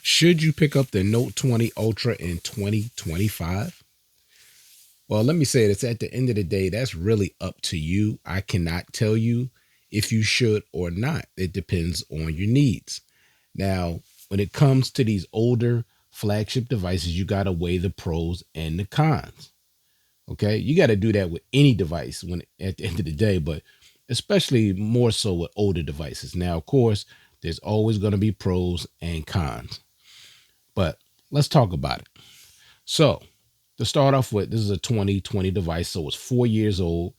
Should you pick up the Note 20 Ultra in 2025? Well, let me say this, at the end of the day, that's really up to you. I cannot tell you if you should or not. It depends on your needs. Now, when it comes to these older flagship devices, you got to weigh the pros and the cons. Okay. You got to do that with any device when at the end of the day, but especially more so with older devices. Now, of course, there's always going to be pros and cons, but let's talk about it. So, to start off with, this is a 2020 device, so it's 4 years old.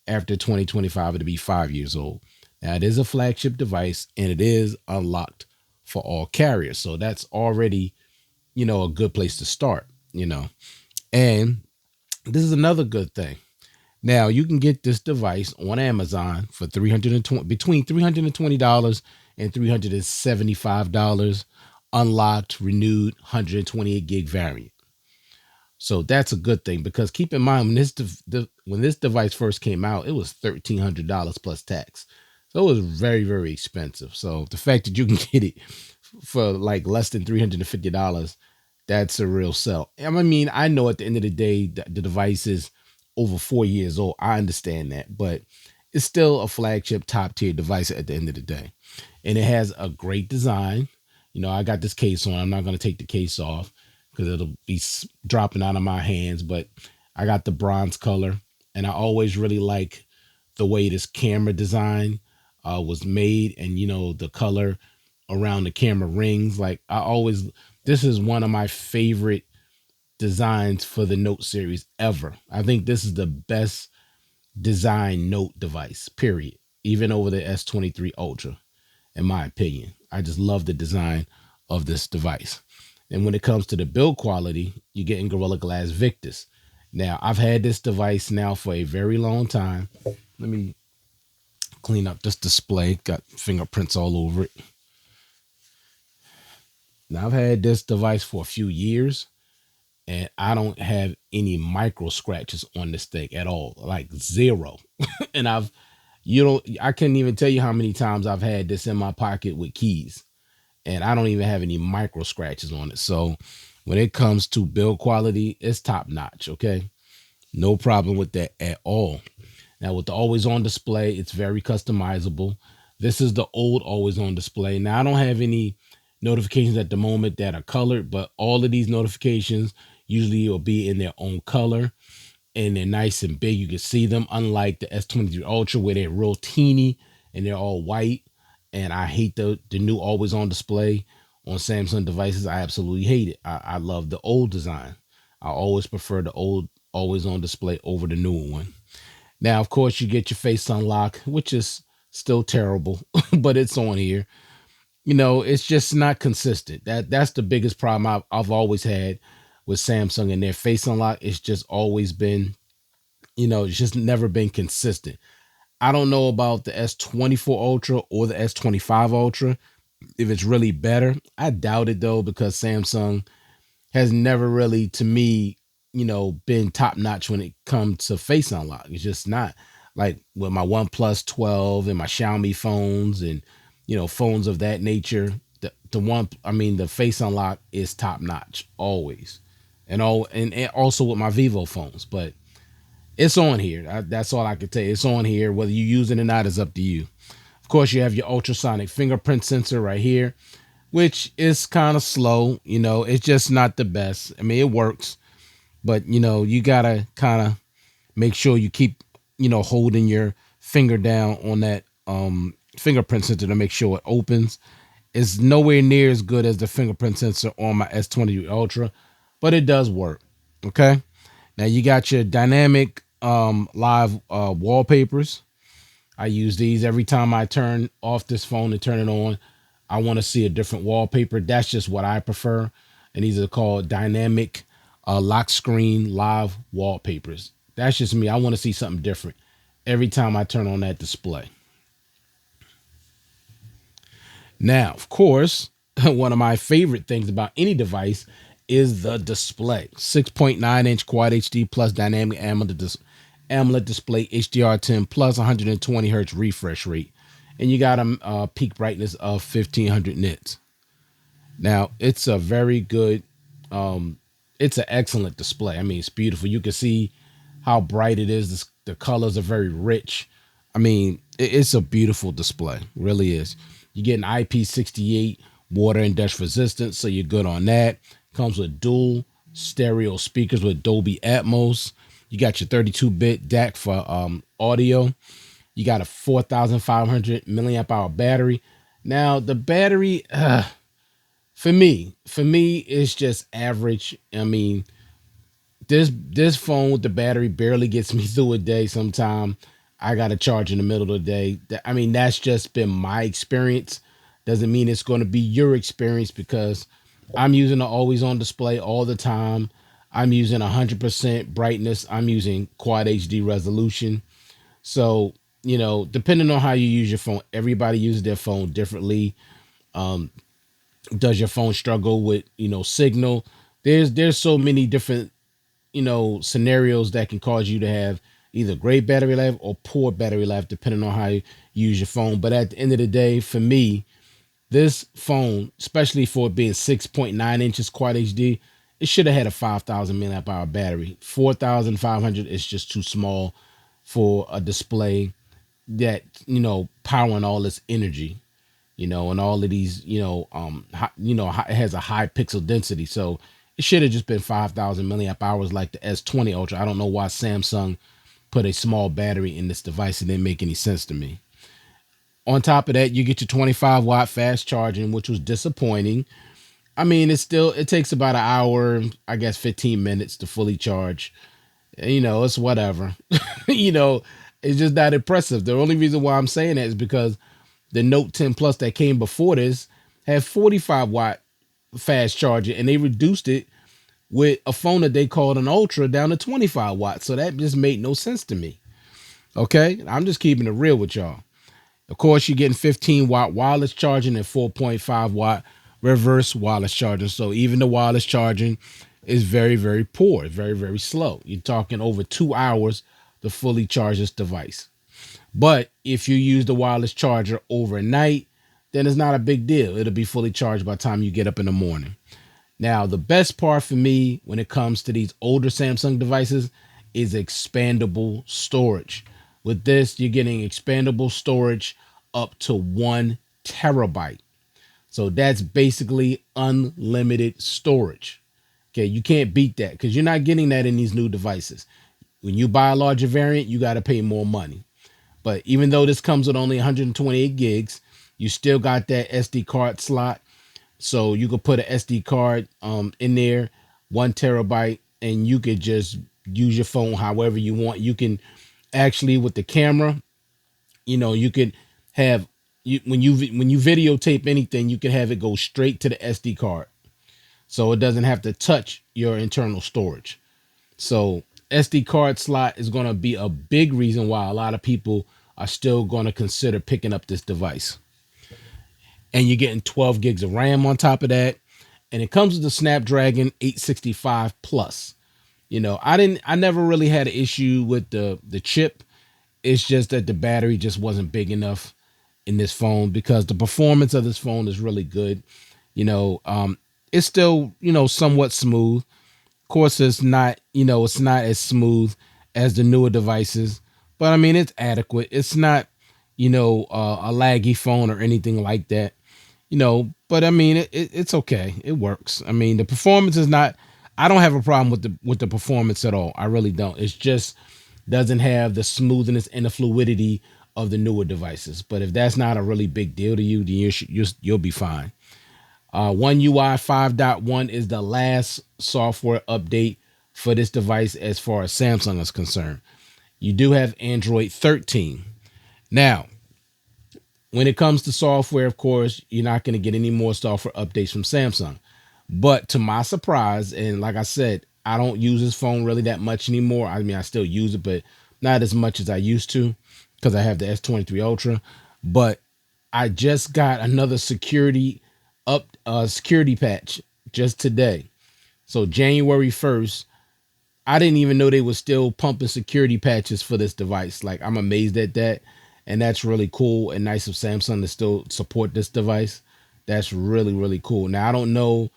After 2025, it'll be 5 years old. Now, it is a flagship device and it is unlocked for all carriers. So that's already, a good place to start, And this is another good thing. Now, you can get this device on Amazon for 320 between $320 and $375, unlocked, renewed, 128 gig variant. So that's a good thing, because keep in mind, when this device first came out, it was $1,300 plus tax. So it was very, very expensive. So the fact that you can get it for like less than $350, that's a real sell. I mean, I know at the end of the day, the device is over 4 years old. I understand that, but it's still a flagship top tier device at the end of the day. And it has a great design. I got this case on. I'm not going to take the case off because it'll be dropping out of my hands, but I got the bronze color, and I always really like the way this camera design was made, and the color around the camera rings. Like, this is one of my favorite designs for the Note series ever. I think this is the best design Note device, period, even over the S23 Ultra, in my opinion. I just love the design of this device. And when it comes to the build quality, you're getting Gorilla Glass Victus. Now, I've had this device now for a very long time. Let me clean up this display. Got fingerprints all over it. Now, I've had this device for a few years, and I don't have any micro scratches on this thing at all, like zero. And I couldn't even tell you how many times I've had this in my pocket with keys, and I don't even have any micro scratches on it. So when it comes to build quality, it's top notch. Okay. No problem with that at all. Now, with the always on display, it's very customizable. This is the old always on display. Now, I don't have any notifications at the moment that are colored, but all of these notifications usually will be in their own color, and they're nice and big. You can see them, unlike the S23 Ultra where they're real teeny and they're all white. And I hate the new always on display on Samsung devices. I absolutely hate it. I love the old design. I always prefer the old always on display over the newer one. Now, of course, you get your face unlock, which is still terrible, but it's on here. It's just not consistent. That's the biggest problem I've always had with Samsung and their face unlock. It's just always been, it's just never been consistent. I don't know about the S24 Ultra or the S25 Ultra, if it's really better. I doubt it though, because Samsung has never really, to me, been top notch when it comes to face unlock. It's just not. Like with my OnePlus 12 and my Xiaomi phones and, phones of that nature, the face unlock is top notch always. And also with my Vivo phones, but it's on here. That's all I can tell you. It's on here. Whether you use it or not is up to you. Of course, you have your ultrasonic fingerprint sensor right here, which is kind of slow. It's just not the best. I mean, it works, but you gotta kind of make sure you keep, holding your finger down on that fingerprint sensor to make sure it opens. It's nowhere near as good as the fingerprint sensor on my S23 Ultra, but it does work. Okay. Now you got your dynamic live wallpapers. I use these every time I turn off this phone and turn it on. I want to see a different wallpaper. That's just what I prefer. And these are called dynamic lock screen live wallpapers. That's just me. I want to see something different every time I turn on that display. Now, of course, one of my favorite things about any device is the display. 6.9-inch Quad HD plus dynamic AMOLED display, HDR10 plus 120 hertz refresh rate. And you got a peak brightness of 1500 nits. Now it's a very good, um, it's an excellent display. I mean, it's beautiful. You can see how bright it is. The colors are very rich. I mean, it's a beautiful display. Really is. You get an IP68 water and dust resistance, so you're good on that. Comes with dual stereo speakers with Dolby Atmos. You got your 32-bit DAC for audio. You got a 4,500 milliamp hour battery. Now the battery, for me, it's just average. I mean, this phone with the battery barely gets me through a day. Sometime I got to charge in the middle of the day. I mean, that's just been my experience. Doesn't mean it's going to be your experience because I'm using the always on display all the time. I'm using 100% brightness. I'm using quad HD resolution. So, depending on how you use your phone, everybody uses their phone differently. Um, does your phone struggle with, signal? There's so many different, scenarios that can cause you to have either great battery life or poor battery life, depending on how you use your phone. But at the end of the day, for me, this phone, especially for it being 6.9 inches quad HD, it should have had a 5,000 milliamp hour battery. 4,500 is just too small for a display that, powering all this energy, and all of these, it has a high pixel density. So it should have just been 5,000 milliamp hours like the S20 Ultra. I don't know why Samsung put a small battery in this device. It didn't make any sense to me. On top of that, you get your 25-watt fast charging, which was disappointing. I mean, it takes about an hour, I guess 15 minutes to fully charge. It's whatever. you know, it's just not impressive. The only reason why I'm saying that is because the Note 10 Plus that came before this had 45-watt fast charging, and they reduced it with a phone that they called an Ultra down to 25 watts. So that just made no sense to me. Okay, I'm just keeping it real with y'all. Of course, you're getting 15-watt wireless charging and 4.5-watt reverse wireless charging. So even the wireless charging is very, very poor, very, very slow. You're talking over 2 hours to fully charge this device. But if you use the wireless charger overnight, then it's not a big deal. It'll be fully charged by the time you get up in the morning. Now, the best part for me when it comes to these older Samsung devices is expandable storage. With this, you're getting expandable storage up to 1 terabyte. So that's basically unlimited storage. Okay, you can't beat that because you're not getting that in these new devices. When you buy a larger variant, you got to pay more money. But even though this comes with only 128 gigs, you still got that SD card slot. So you could put an SD card in there, 1 terabyte, and you could just use your phone however you want. You can actually with the camera, you could have when you videotape anything, you can have it go straight to the SD card. So it doesn't have to touch your internal storage. So SD card slot is going to be a big reason why a lot of people are still going to consider picking up this device. And you're getting 12 gigs of RAM on top of that. And it comes with the Snapdragon 865 Plus. I never really had an issue with the chip. It's just that the battery just wasn't big enough in this phone because the performance of this phone is really good. It's still, somewhat smooth. Of course, it's not as smooth as the newer devices, but I mean, it's adequate. It's not, a laggy phone or anything like that. But I mean, it's okay. It works. I mean, the performance is not. I don't have a problem with the performance at all. I really don't. It's just doesn't have the smoothness and the fluidity of the newer devices. But if that's not a really big deal to you, then you'll be fine. One UI 5.1 is the last software update for this device as far as Samsung is concerned. You do have Android 13. Now, when it comes to software, of course, you're not going to get any more software updates from Samsung. But to my surprise, and like I said, I don't use this phone really that much anymore. I mean, I still use it, but not as much as I used to because I have the S23 Ultra. But I just got another security patch just today. So January 1st, I didn't even know they were still pumping security patches for this device. Like, I'm amazed at that. And that's really cool and nice of Samsung to still support this device. That's really, really cool. Now, I don't know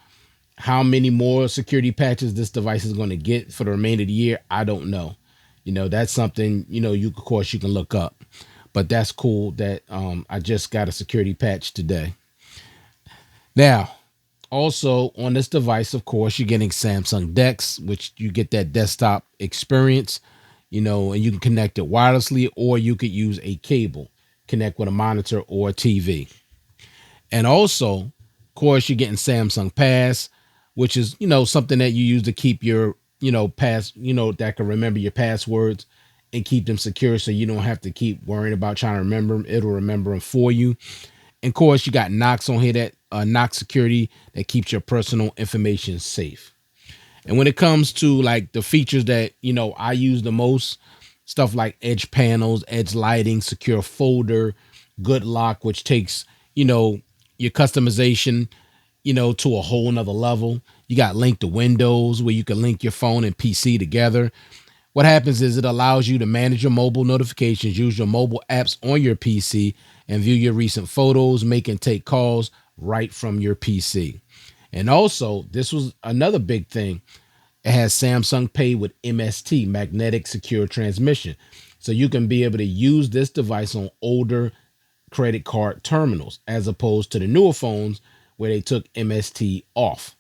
how many more security patches this device is going to get for the remainder of the year. I don't know. That's something, you of course you can look up. But that's cool that I just got a security patch today. Now, also on this device, of course, you're getting Samsung Dex, which you get that desktop experience, and you can connect it wirelessly, or you could use a cable, connect with a monitor or a TV. And also, of course, you're getting Samsung Pass, which is, something that you use to keep your, pass, that can remember your passwords and keep them secure so you don't have to keep worrying about trying to remember them. It'll remember them for you. And of course, you got Knox on here, that Knox security that keeps your personal information safe. And when it comes to like the features that, I use the most, stuff like edge panels, edge lighting, secure folder, good lock, which takes, your customization, to a whole nother level. You got link to Windows where you can link your phone and PC together. What happens is it allows you to manage your mobile notifications, use your mobile apps on your PC, and view your recent photos, make and take calls right from your PC. And also, this was another big thing. It has Samsung Pay with MST, magnetic secure transmission. So you can be able to use this device on older credit card terminals as opposed to the newer phones where they took MST off.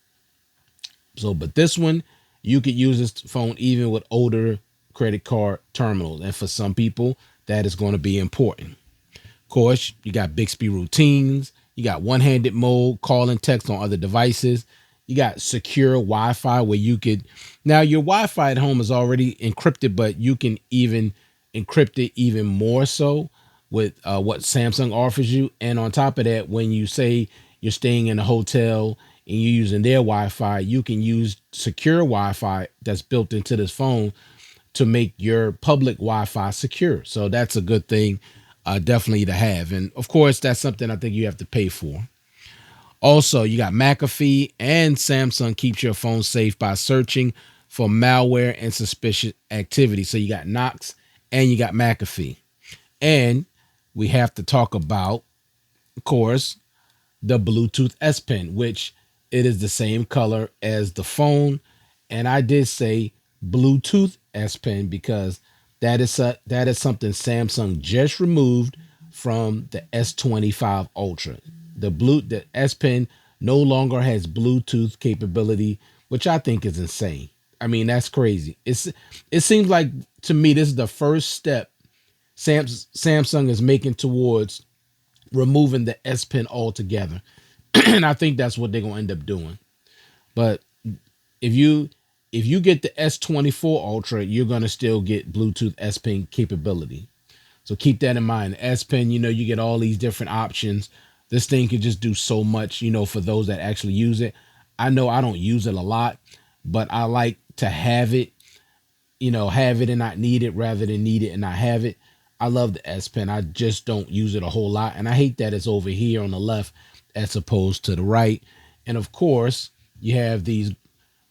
So, but this one, you could use this phone even with older credit card terminals. And for some people, that is going to be important. Of course, you got Bixby routines. You got one-handed mode, call and text on other devices. You got secure Wi-Fi where you could, now your Wi-Fi at home is already encrypted, but you can even encrypt it even more so with what Samsung offers you. And on top of that, when you say you're staying in a hotel and you're using their Wi-Fi, you can use secure Wi-Fi that's built into this phone to make your public Wi-Fi secure. So that's a good thing, definitely to have. And of course, that's something I think you have to pay for. Also, you got McAfee, and Samsung keeps your phone safe by searching for malware and suspicious activity. So you got Knox and you got McAfee. And we have to talk about, of course, the Bluetooth S Pen, which it is the same color as the phone. And I did say Bluetooth S Pen because that is something Samsung just removed from the S25 Ultra. The S Pen no longer has Bluetooth capability, which I think is insane. I mean, that's crazy. It seems like to me this is the first step Samsung is making towards removing the S Pen altogether. And I think that's what they're gonna end up doing. But if you get the S24 Ultra, you're gonna still get Bluetooth S Pen capability. So keep that in mind. S Pen, you get all these different options. This thing can just do so much, for those that actually use it. I know I don't use it a lot, but I like to have it, have it and not need it rather than need it and not have it. I love the S Pen. I just don't use it a whole lot. And I hate that it's over here on the left as opposed to the right. And of course, you have these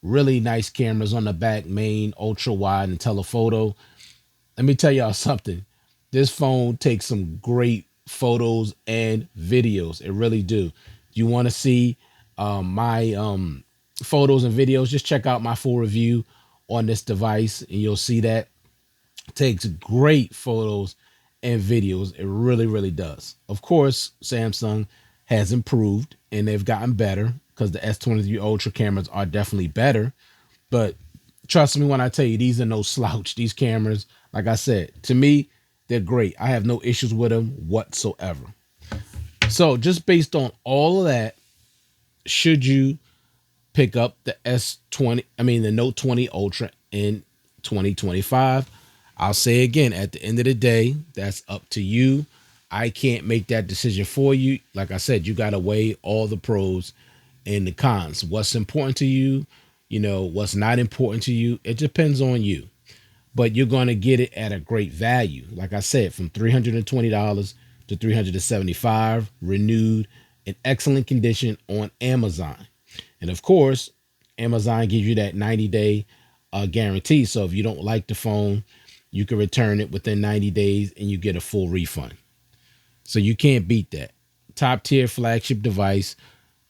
really nice cameras on the back, main, ultra wide, and telephoto. Let me tell y'all something. This phone takes some great photos and videos. It really do. You want to see my photos and videos, just check out my full review on this device and you'll see that it takes great photos and videos. It really, really does. Of course, Samsung has improved and they've gotten better because the S23 Ultra cameras are definitely better. But trust me when I tell you, these are no slouch. These cameras, like I said, to me, they're great. I have no issues with them whatsoever. So just based on all of that, should you pick up the the Note 20 Ultra in 2025? I'll say again, at the end of the day, that's up to you. I can't make that decision for you. Like I said, you got to weigh all the pros and the cons. What's important to you, what's not important to you. It depends on you. But you're going to get it at a great value. Like I said, from $320 to $375, renewed, in excellent condition on Amazon. And of course, Amazon gives you that 90-day guarantee. So if you don't like the phone, you can return it within 90 days and you get a full refund. So you can't beat that. top tier flagship device,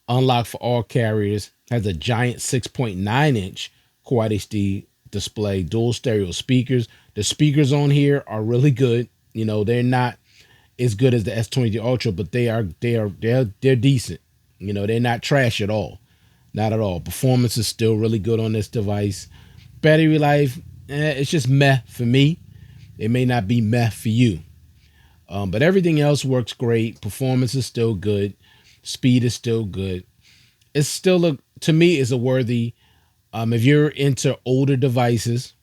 unlocked for all carriers, has a giant 6.9-inch Quad HD display, dual stereo speakers. The speakers on here are really good. You know, they're not as good as the S23 Ultra, but they're decent. You know, they're not trash at all. Not at all. Performance is still really good on this device. Battery life, it's just meh for me. It may not be meh for you. But everything else works great. Performance is still good. Speed is still good. It's still to me is a worthy. If you're into older devices,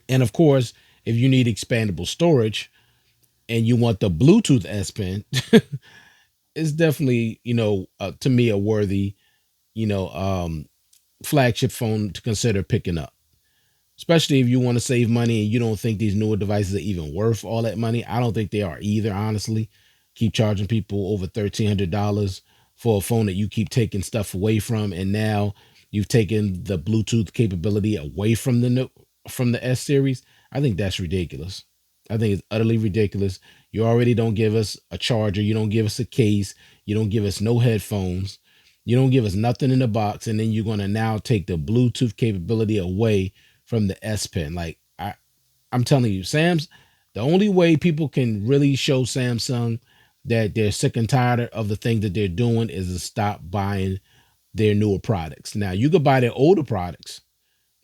and of course, if you need expandable storage and you want the Bluetooth S Pen, it's definitely to me a worthy you know flagship phone to consider picking up. Especially if you want to save money and you don't think these newer devices are even worth all that money. I don't think they are either, honestly. Keep charging people over $1,300 for a phone that you keep taking stuff away from, and now you've taken the Bluetooth capability away from the S series. I think that's ridiculous. I think it's utterly ridiculous. You already don't give us a charger, you don't give us a case, you don't give us no headphones, you don't give us nothing in the box, and then you're gonna now take the Bluetooth capability away from the S Pen. Like I'm telling you, the only way people can really show Samsung that they're sick and tired of the thing that they're doing is to stop buying their newer products. Now you could buy their older products,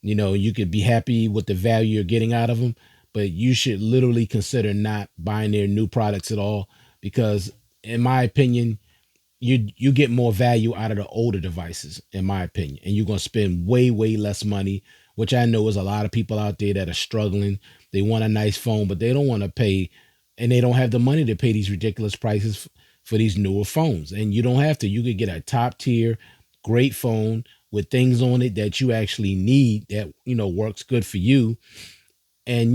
you could be happy with the value you're getting out of them, but you should literally consider not buying their new products at all because, in my opinion, you get more value out of the older devices, in my opinion, and you're gonna spend way less money, which I know is a lot of people out there that are struggling. They want a nice phone, but they don't want to pay, and they don't have the money to pay these ridiculous prices for these newer phones. And you don't have to. You could get a top tier, great phone with things on it that you actually need that works good for you, and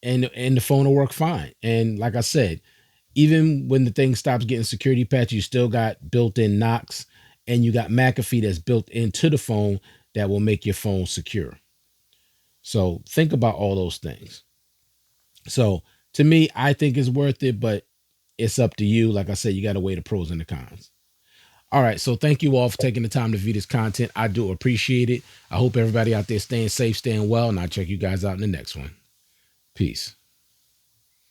and the phone will work fine. And like I said, even when the thing stops getting security patch, you still got built-in Knox, and you got McAfee that's built into the phone that will make your phone secure. So think about all those things. So to me, I think it's worth it, but it's up to you. Like I said, you got to weigh the pros and the cons. All right. So thank you all for taking the time to view this content. I do appreciate it. I hope everybody out there staying safe, staying well, and I'll check you guys out in the next one. Peace.